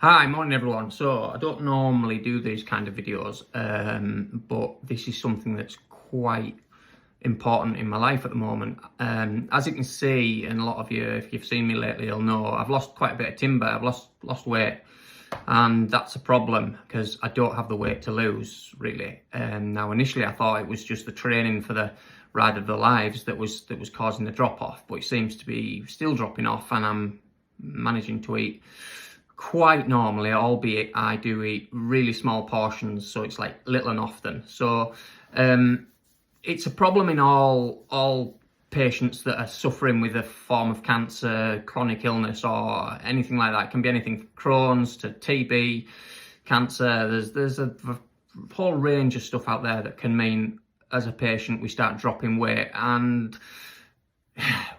Hi, morning everyone. So I don't normally do these kind of videos, but this is something that's quite important in my life at the moment. As you can see, and a lot of you, if you've seen me lately, you'll know I've lost quite a bit of timber. I've lost weight, and that's a problem because I don't have the weight to lose really. Now initially I thought it was just the training for the Ride of the Lives that was causing the drop off, but it seems to be still dropping off, and I'm managing to eat quite normally, albeit I do eat really small portions, so it's like little and often. So it's a problem in all patients that are suffering with a form of cancer, chronic illness, or anything like that. It can be anything from Crohn's to TB, cancer. There's a whole range of stuff out there that can mean, as a patient, we start dropping weight, and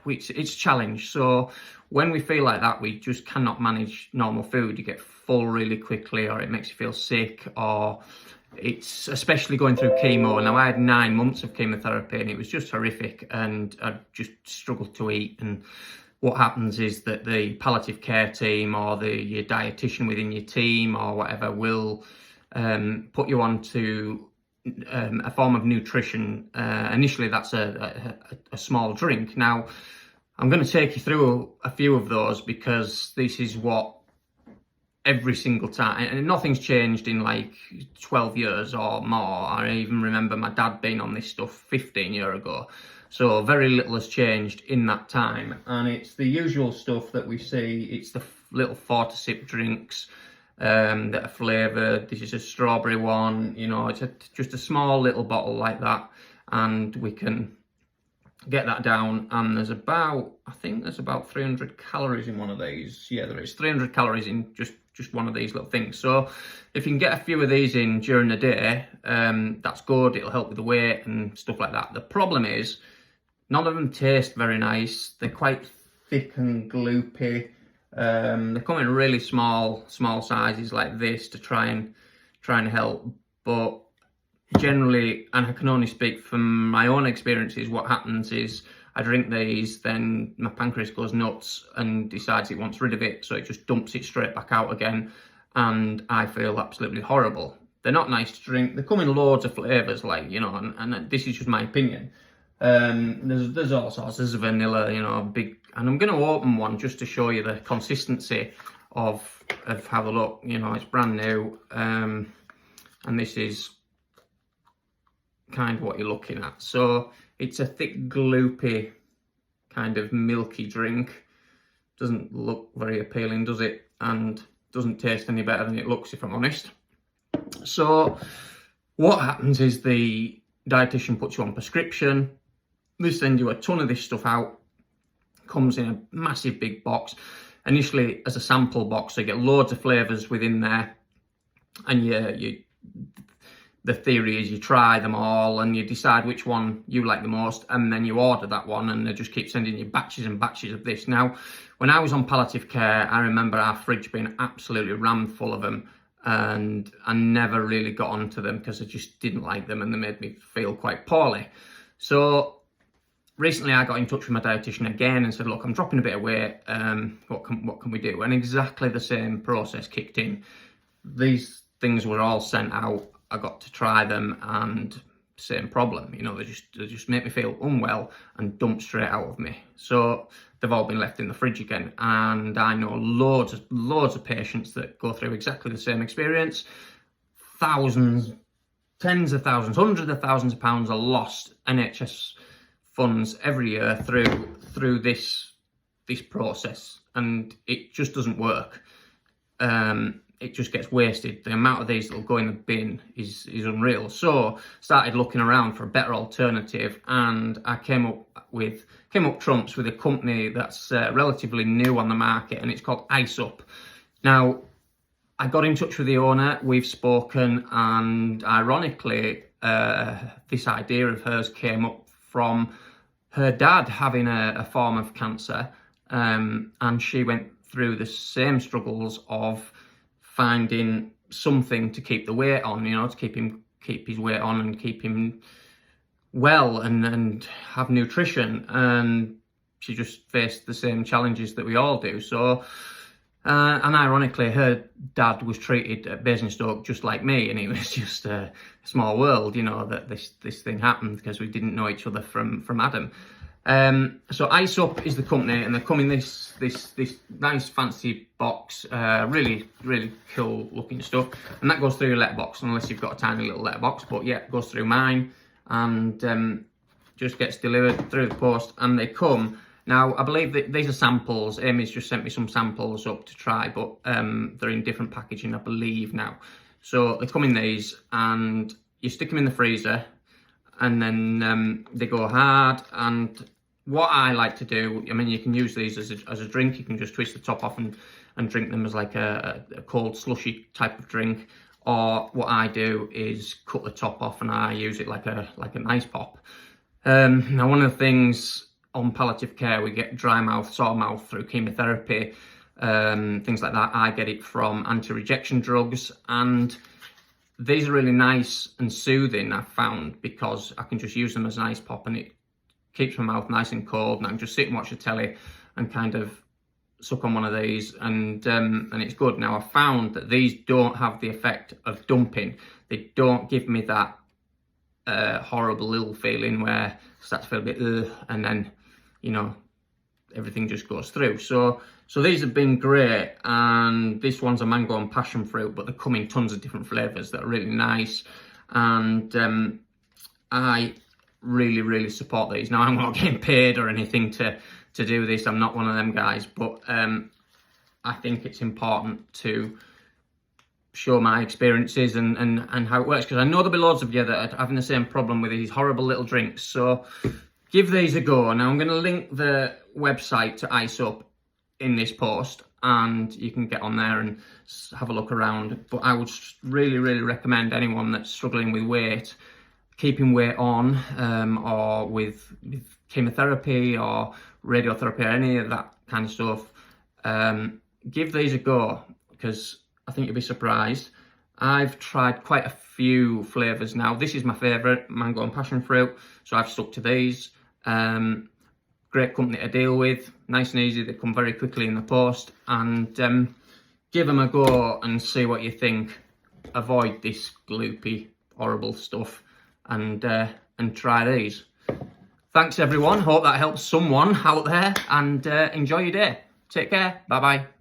it's a challenge. So when we feel like that, we just cannot manage normal food. You get full really quickly, or it makes you feel sick, or it's especially going through chemo. Now I had 9 months of chemotherapy and it was just horrific, and I just struggled to eat. And what happens is that the palliative care team or your dietitian within your team or whatever will put you on to a form of nutrition. Initially that's a small drink. Now I'm going to take you through a few of those because this is what every single time, and nothing's changed in like 12 years or more. I even remember my dad being on this stuff 15 years ago. So very little has changed in that time. And it's the usual stuff that we see. It's the little 4-sip drinks that are flavoured. This is a strawberry one, you know, it's just a small little bottle like that. And we can get that down, and I think there's about 300 calories in one of these. Yeah, there is 300 calories in just one of these little things. So if you can get a few of these in during the day, that's good. It'll help with the weight and stuff like that. The problem is none of them taste very nice. They're quite thick and gloopy. They come in really small sizes like this to try and help, but generally, and I can only speak from my own experiences, what happens is I drink these, then my pancreas goes nuts and decides it wants rid of it, so it just dumps it straight back out again, and I feel absolutely horrible. They're not nice to drink. They come in loads of flavours, like, you know, and this is just my opinion. There's all sorts. There's vanilla, you know, big, and I'm going to open one just to show you the consistency of how they look. You know, it's brand new, and this is kind of what you're looking at. So it's a thick, gloopy, kind of milky drink. Doesn't look very appealing, does it? And doesn't taste any better than it looks, if I'm honest. So what happens is the dietitian puts you on prescription. They send you a ton of this stuff out. Comes in a massive big box. Initially as a sample box, so you get loads of flavours within there. And the theory is you try them all and you decide which one you like the most, and then you order that one, and they just keep sending you batches and batches of this. Now, when I was on palliative care, I remember our fridge being absolutely rammed full of them, and I never really got onto them because I just didn't like them and they made me feel quite poorly. So recently I got in touch with my dietitian again and said, look, I'm dropping a bit of weight, what can we do? And exactly the same process kicked in. These things were all sent out. I got to try them, and same problem. You know, they just make me feel unwell and dump straight out of me. So they've all been left in the fridge again. And I know loads of patients that go through exactly the same experience. Thousands, tens of thousands, hundreds of thousands of pounds are lost NHS funds every year through this process, and it just doesn't work. It just gets wasted. The amount of these that will go in the bin is unreal. So started looking around for a better alternative, and I came up trumps with a company that's relatively new on the market, and it's called IceUp. Now, I got in touch with the owner, we've spoken, and ironically, this idea of hers came up from her dad having a form of cancer, and she went through the same struggles of finding something to keep the weight on, you know, to keep his weight on and keep him well and have nutrition. And she just faced the same challenges that we all do. So And ironically, her dad was treated at Basingstoke just like me, and it was just a small world, you know, that this thing happened because we didn't know each other from Adam. So Ice Up is the company, and they come in this nice fancy box, really cool looking stuff, and that goes through your letterbox, unless you've got a tiny little letterbox. But yeah, it goes through mine, and just gets delivered through the post, and they come. Now, I believe that these are samples. Amy's just sent me some samples up to try, but they're in different packaging, I believe, now. So they come in these, and you stick them in the freezer, and then they go hard. And what I like to do, I mean, you can use these as a drink. You can just twist the top off and drink them as like a cold slushy type of drink. Or what I do is cut the top off, and I use it like an ice pop. Now, one of the things on palliative care, we get dry mouth, sore mouth through chemotherapy, things like that. I get it from anti-rejection drugs, and these are really nice and soothing, I've found, because I can just use them as an ice pop, and it keeps my mouth nice and cold, and I can just sit and watch the telly and kind of suck on one of these, and it's good. Now, I've found that these don't have the effect of dumping. They don't give me that horrible ill feeling where I start to feel a bit and then, you know, everything just goes through. So these have been great, and this one's a mango and passion fruit, but they come in tons of different flavours that are really nice, and I really support these. Now, I'm not getting paid or anything to do this. I'm not one of them guys, but I think it's important to show my experiences and how it works, because I know there'll be loads of you that are having the same problem with these horrible little drinks. So give these a go. Now, I'm going to link the website to Ice Up in this post, and you can get on there and have a look around. But I would really recommend anyone that's struggling with weight, keeping weight on, or with chemotherapy or radiotherapy or any of that kind of stuff, give these a go, because I think you'll be surprised. I've tried quite a few flavours now. This is my favourite, mango and passion fruit, so I've stuck to these. Great company to deal with, nice and easy. They come very quickly in the post, and give them a go and see what you think. Avoid this gloopy, horrible stuff, and try these. Thanks everyone, hope that helps someone out there, and enjoy your day. Take care, bye bye.